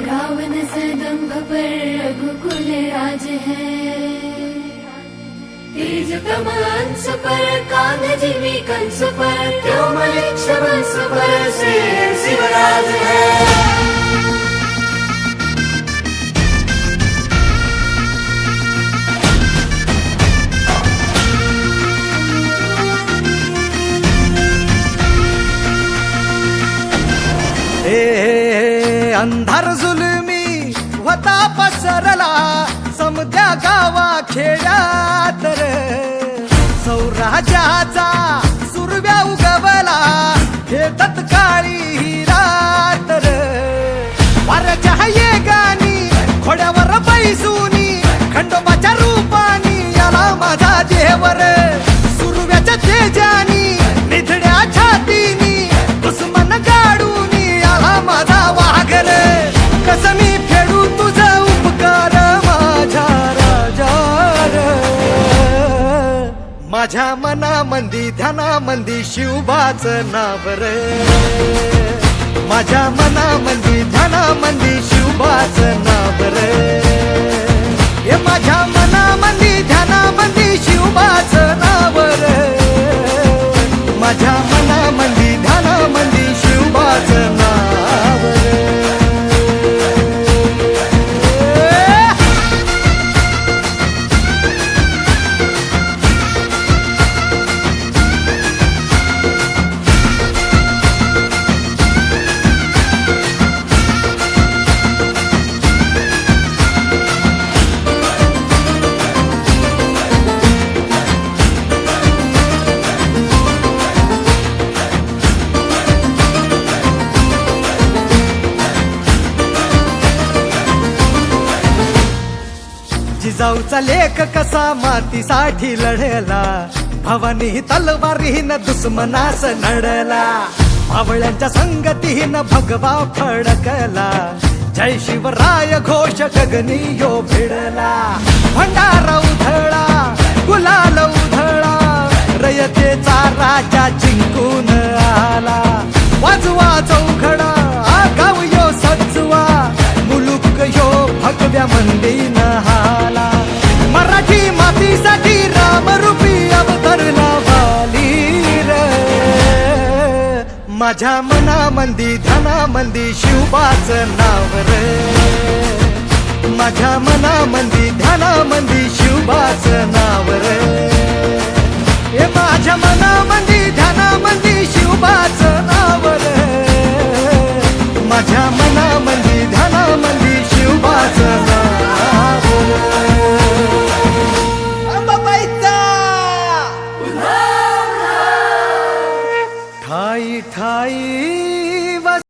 रावण सदंभ पर रघुकुल राज है। तेज तमंस पर कांध जिमी कंस पर त्योमलिक्ष वंश पर से शिवराज है। अंधार जुलमी होता पसरला समद्या गावा खेड्यात रे, सौराज्याचा सुरव्या उगवला हे तत्काळी ही रात रे। वाऱ्याच्या येगानी खोड्यावर बैसूनी खंडोबाच्या रूपानी आला माझा देवर, सुरव्याच्या तेजानी निधड्या छातीनी दुश्मन गाडूनी आला माझा वाघर। कसं मी फेडू तुझा उपकार माझ्या राजा, माझ्या मनामंदी ध्यानामंदी शिवबाचं नाव रे, माझ्या मनामंदी ध्यानामंदी शिवबाचं नाव रे। हे माझ्या मनामंदी ध्यानामंदी शिवबाचं नाव रे, माझ्या मनामंदी ध्यानामंदी शिवबाचं नाव रे। जिजाऊचा लेख कसा मातीसाठी लढला, भवानी तलवारीनं दुश्मनास नडला, मावळ्यांच्या संगतीनं भगवा फडकला, जय शिवराय घोष गगनी यो भिडला। भंडारा उधळा गुलाल उधळा, रयतेचा राजा जिंकून आला, वाजवा चौघडा गाव यो सजवा, मुलुक यो भगव्या मंदीन हाला, मराठी मातीसाठी रामरूपी अवतरला वाली रे। माझ्या मनामंदी ध्यानामंदी शिवबाचं नाव रे, माझ्या मनामंदी ध्यानामंदी शिवबाचं नाव रे। हे माझ्या मनामंदी